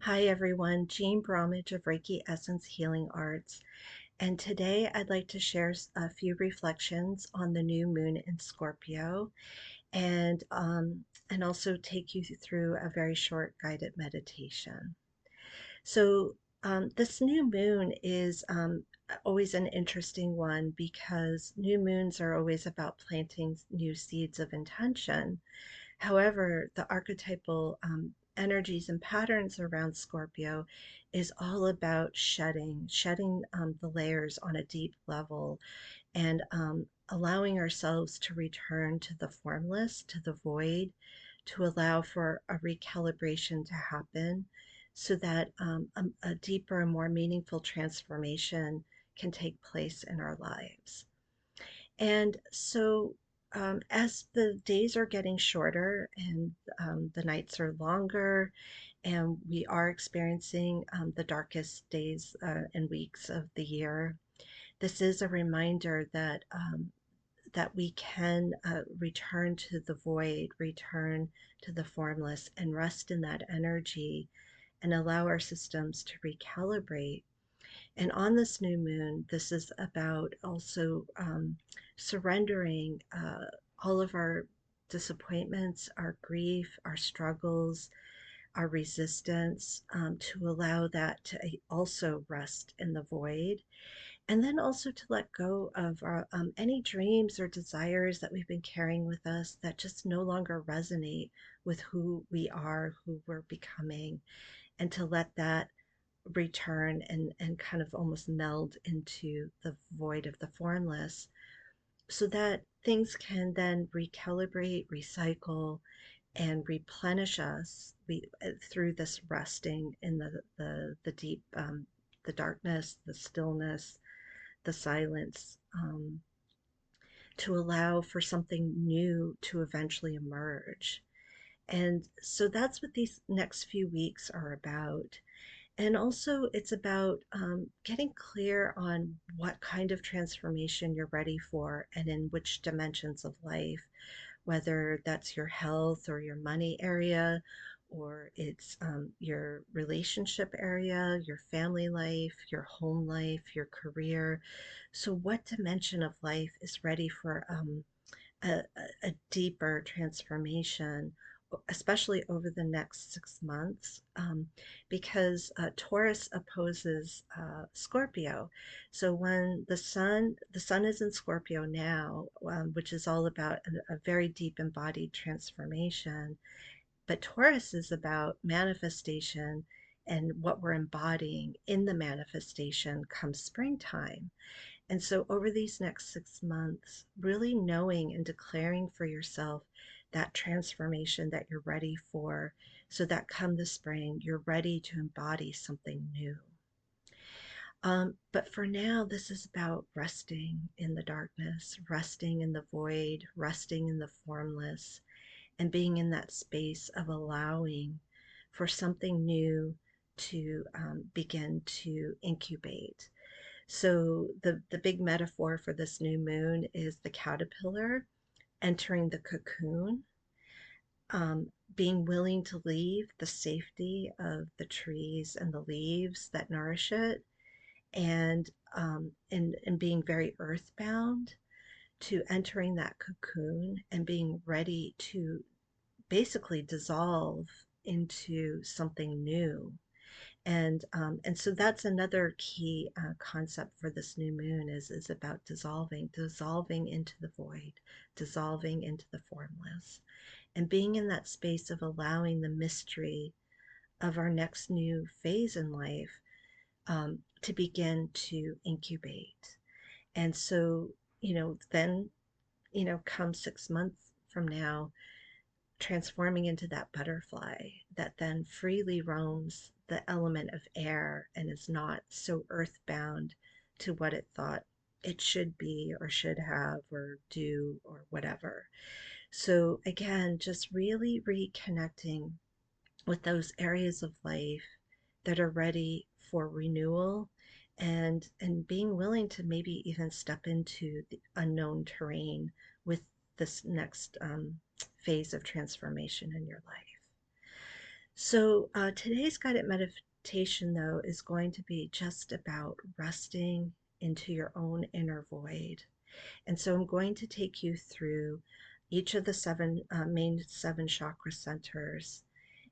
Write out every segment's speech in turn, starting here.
Hi everyone, Jean Bromage of Reiki Essence Healing Arts, and today I'd like to share a few reflections on the new moon in Scorpio, and also take you through a very short guided meditation. So this new moon is always an interesting one because new moons are always about planting new seeds of intention. However, the archetypal energies and patterns around Scorpio is all about shedding the layers on a deep level and allowing ourselves to return to the formless, to the void, to allow for a recalibration to happen so that a deeper and more meaningful transformation can take place in our lives. And so, as the days are getting shorter and the nights are longer, and we are experiencing the darkest days and weeks of the year, this is a reminder that we can return to the void, return to the formless, and rest in that energy and allow our systems to recalibrate. And on this new moon, this is about also surrendering all of our disappointments, our grief, our struggles, our resistance, to allow that to also rest in the void. And then also to let go of any dreams or desires that we've been carrying with us that just no longer resonate with who we are, who we're becoming, and to let that return and kind of almost meld into the void of the formless so that things can then recalibrate, recycle, and replenish us through this resting in the deep, the darkness, the stillness, the silence, to allow for something new to eventually emerge. And so that's what these next few weeks are about. And also, it's about getting clear on what kind of transformation you're ready for and in which dimensions of life, whether that's your health or your money area, or it's your relationship area, your family life, your home life, your career. So, what dimension of life is ready for a deeper transformation, especially over the next 6 months, because Taurus opposes Scorpio. So when the sun is in Scorpio now, which is all about a very deep embodied transformation, but Taurus is about manifestation and what we're embodying in the manifestation comes springtime. And so, over these next 6 months, really knowing and declaring for yourself that transformation that you're ready for, so that come the spring, you're ready to embody something new. But for now, this is about resting in the darkness, resting in the void, resting in the formless, and being in that space of allowing for something new to begin to incubate. So the big metaphor for this new moon is the caterpillar entering the cocoon, being willing to leave the safety of the trees and the leaves that nourish it, and being very earthbound to entering that cocoon and being ready to basically dissolve into something new. And so that's another key concept for this new moon is about dissolving into the void, dissolving into the formless, and being in that space of allowing the mystery of our next new phase in life to begin to incubate. And so, then, come 6 months from now, transforming into that butterfly that then freely roams the element of air and is not so earthbound to what it thought it should be or should have or do or whatever. So, again, just really reconnecting with those areas of life that are ready for renewal and being willing to maybe even step into the unknown terrain with this next phase of transformation in your life. Today's guided meditation, though, is going to be just about resting into your own inner void. And so I'm going to take you through each of the main seven chakra centers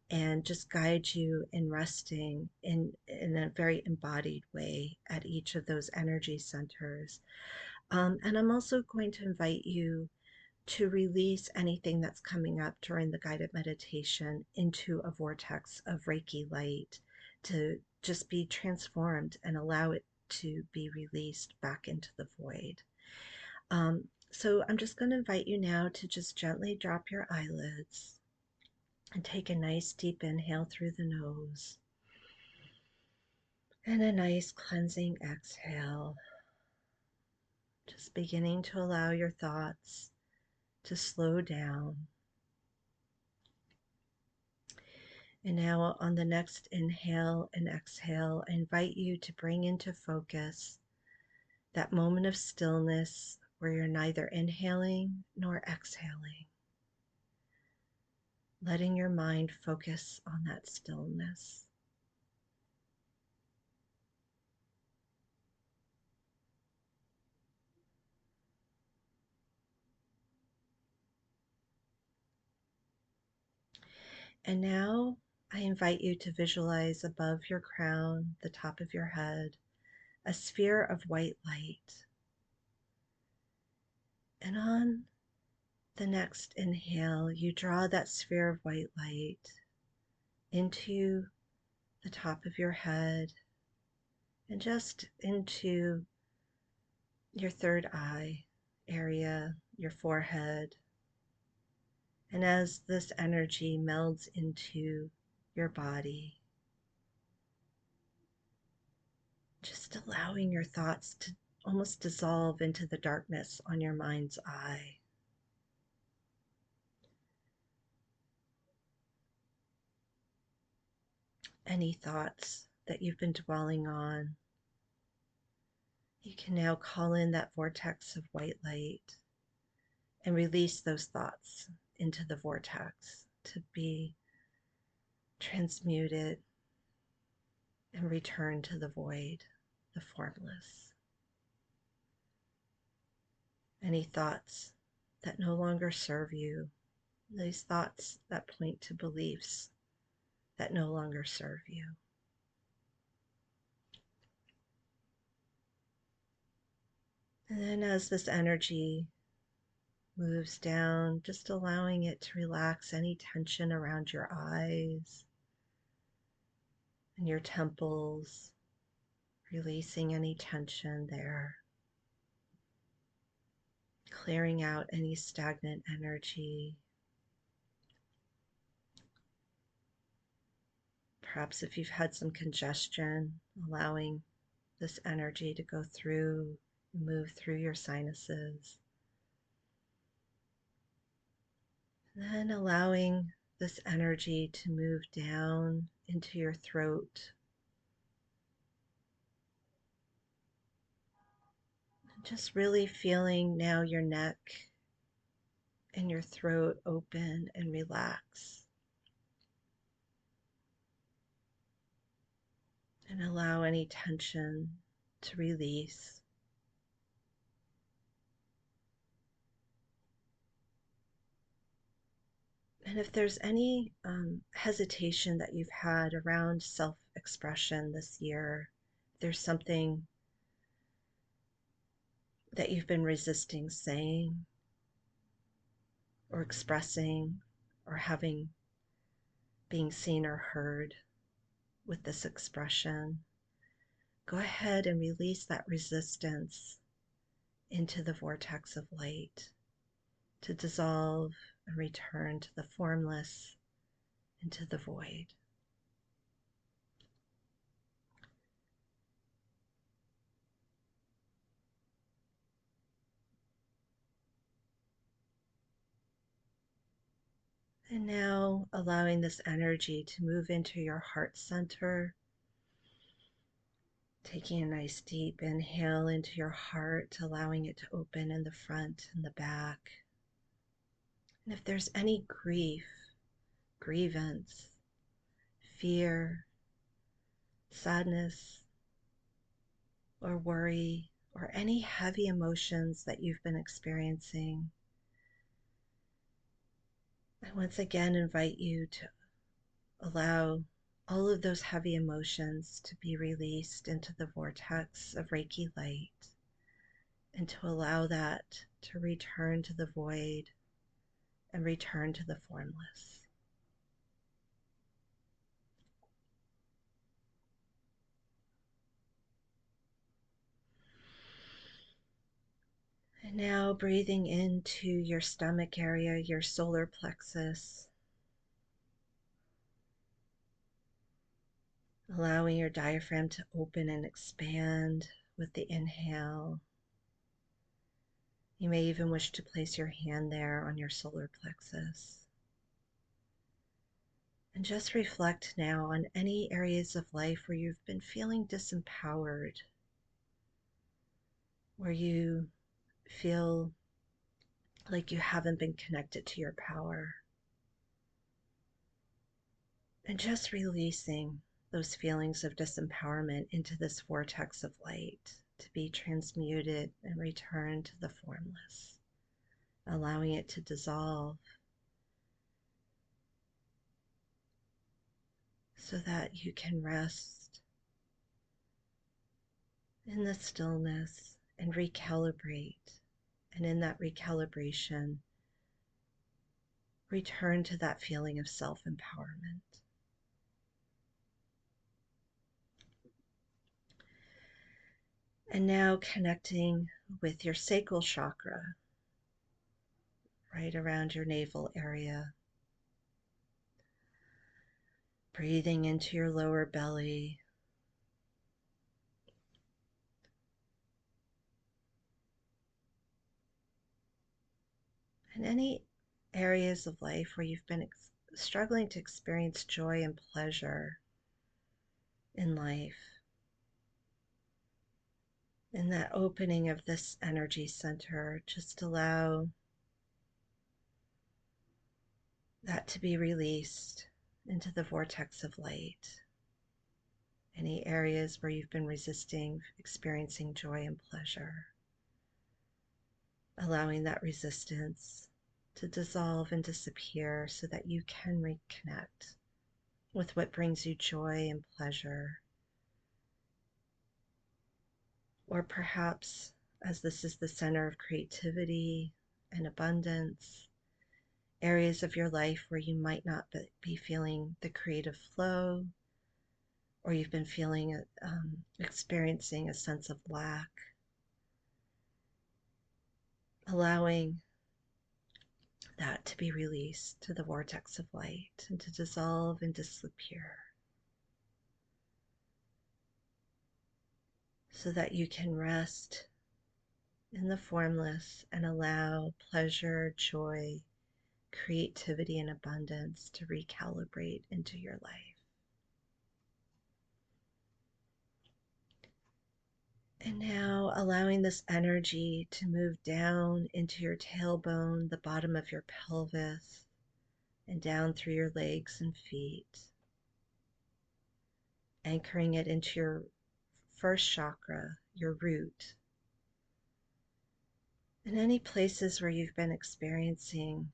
and just guide you in resting in a very embodied way at each of those energy centers. And I'm also going to invite you to release anything that's coming up during the guided meditation into a vortex of Reiki light to just be transformed and allow it to be released back into the void. So I'm just going to invite you now to just gently drop your eyelids and take a nice deep inhale through the nose and a nice cleansing exhale. Just beginning to allow your thoughts to slow down. And now on the next inhale and exhale, I invite you to bring into focus that moment of stillness where you're neither inhaling nor exhaling, letting your mind focus on that stillness. And now I invite you to visualize above your crown, the top of your head, a sphere of white light. And on the next inhale, you draw that sphere of white light into the top of your head and just into your third eye area, your forehead. And as this energy melds into your body, just allowing your thoughts to almost dissolve into the darkness on your mind's eye. Any thoughts that you've been dwelling on, you can now call in that vortex of white light and release those thoughts into the vortex to be transmuted and return to the void, the formless. Any thoughts that no longer serve you, these thoughts that point to beliefs that no longer serve you. And then as this energy moves down, just allowing it to relax any tension around your eyes and your temples, releasing any tension there, clearing out any stagnant energy. Perhaps if you've had some congestion, allowing this energy to go through, move through your sinuses. Then allowing this energy to move down into your throat. Just really feeling now your neck and your throat open and relax. And allow any tension to release. And if there's any hesitation that you've had around self-expression this year, if there's something that you've been resisting saying or expressing or having being seen or heard with this expression, go ahead and release that resistance into the vortex of light to dissolve and return to the formless, into the void. And now allowing this energy to move into your heart center, taking a nice deep inhale into your heart, allowing it to open in the front and the back. And if there's any grief, grievance, fear, sadness, or worry, or any heavy emotions that you've been experiencing. I once again invite you to allow all of those heavy emotions to be released into the vortex of Reiki light, and to allow that to return to the void and return to the formless. And now breathing into your stomach area, your solar plexus, allowing your diaphragm to open and expand with the inhale. You may even wish to place your hand there on your solar plexus. And just reflect now on any areas of life where you've been feeling disempowered, where you feel like you haven't been connected to your power. And just releasing those feelings of disempowerment into this vortex of light to be transmuted and returned to the formless, allowing it to dissolve so that you can rest in the stillness and recalibrate. And in that recalibration, return to that feeling of self-empowerment. And now connecting with your sacral chakra, right around your navel area. Breathing into your lower belly. And any areas of life where you've been struggling to experience joy and pleasure in life. In that opening of this energy center, just allow that to be released into the vortex of light. Any areas where you've been resisting experiencing joy and pleasure, allowing that resistance to dissolve and disappear so that you can reconnect with what brings you joy and pleasure. Or perhaps, as this is the center of creativity and abundance, areas of your life where you might not be feeling the creative flow, or you've been feeling, experiencing a sense of lack, allowing that to be released to the vortex of light and to dissolve and disappear so that you can rest in the formless and allow pleasure, joy, creativity, and abundance to recalibrate into your life. And now allowing this energy to move down into your tailbone, the bottom of your pelvis, and down through your legs and feet, anchoring it into your first chakra, your root. And any places where you've been experiencing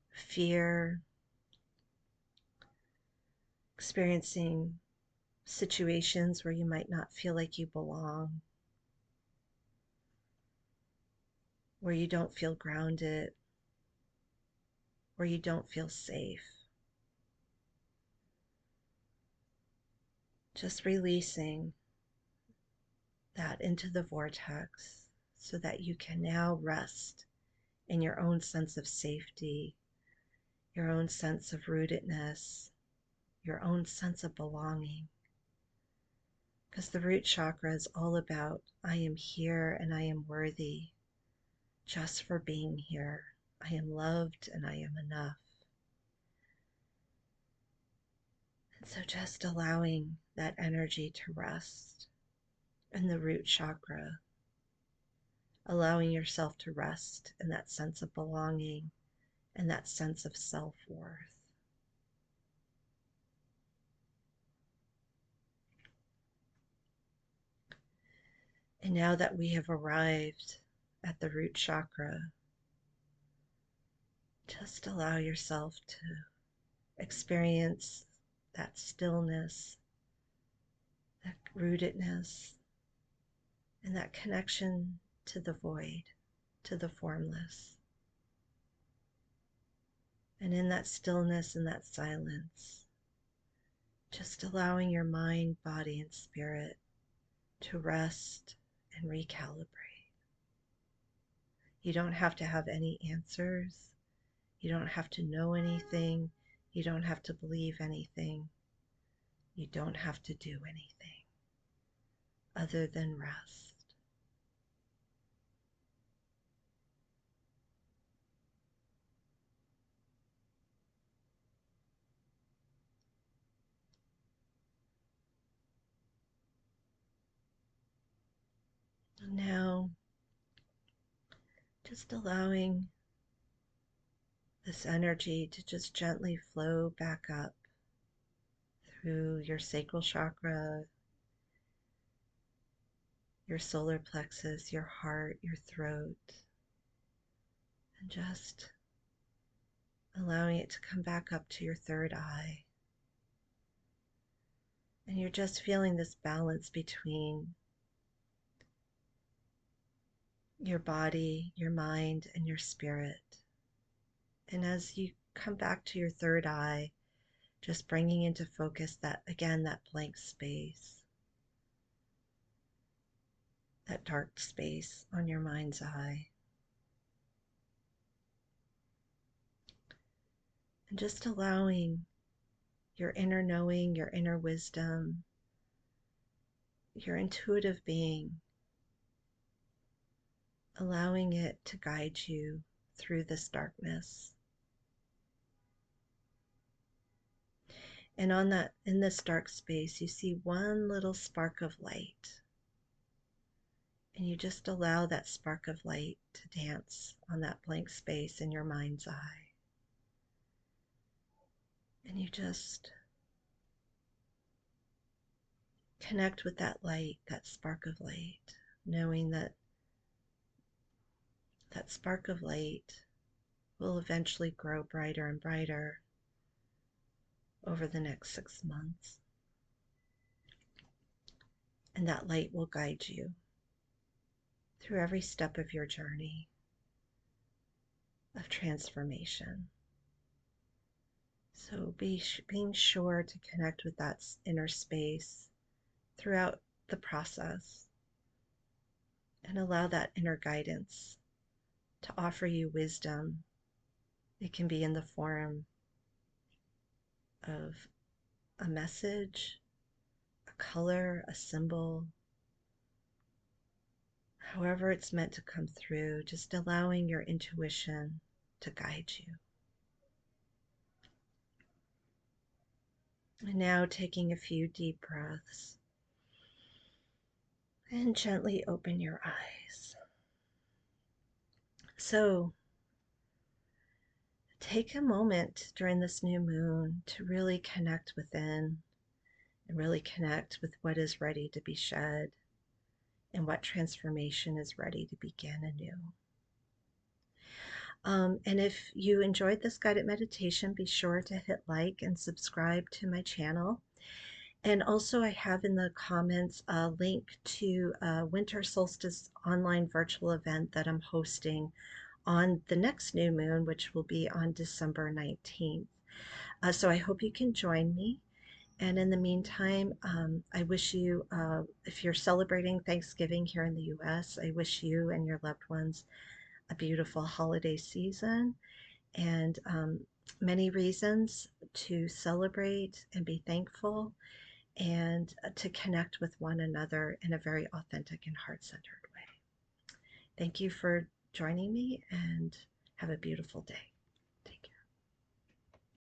fear, experiencing situations where you might not feel like you belong, where you don't feel grounded, where you don't feel safe. Just releasing that into the vortex so that you can now rest in your own sense of safety, your own sense of rootedness, your own sense of belonging. Because the root chakra is all about, I am here and I am worthy just for being here. I am loved and I am enough. And so just allowing that energy to rest in the root chakra, allowing yourself to rest in that sense of belonging and that sense of self-worth. And now that we have arrived at the root chakra, just allow yourself to experience that stillness, that rootedness, and that connection to the void, to the formless. And in that stillness and that silence, just allowing your mind, body, and spirit to rest and recalibrate. You don't have to have any answers. You don't have to know anything. You don't have to believe anything. You don't have to do anything other than rest. And now, just allowing this energy to just gently flow back up through your sacral chakra, your solar plexus, your heart, your throat, and just allowing it to come back up to your third eye. And you're just feeling this balance between your body, your mind, and your spirit. And as you come back to your third eye, just bringing into focus that, again, that blank space, that dark space on your mind's eye. And just allowing your inner knowing, your inner wisdom, your intuitive being, allowing it to guide you through this darkness. And in this dark space, you see one little spark of light. And you just allow that spark of light to dance on that blank space in your mind's eye. And you just connect with that light, that spark of light, knowing that that spark of light will eventually grow brighter and brighter over the next 6 months. And that light will guide you through every step of your journey of transformation. So being sure to connect with that inner space throughout the process and allow that inner guidance to offer you wisdom. It can be in the form of a message, a color, a symbol, however it's meant to come through, just allowing your intuition to guide you. And now taking a few deep breaths and gently open your eyes. So take a moment during this new moon to really connect within and really connect with what is ready to be shed and what transformation is ready to begin anew. And if you enjoyed this guided meditation, be sure to hit like and subscribe to my channel. And also I have in the comments a link to a winter solstice online virtual event that I'm hosting on the next new moon, which will be on December 19th. So I hope you can join me. And in the meantime, I wish you, if you're celebrating Thanksgiving here in the US, I wish you and your loved ones a beautiful holiday season and many reasons to celebrate and be thankful and to connect with one another in a very authentic and heart-centered way. Thank you for joining me and have a beautiful day.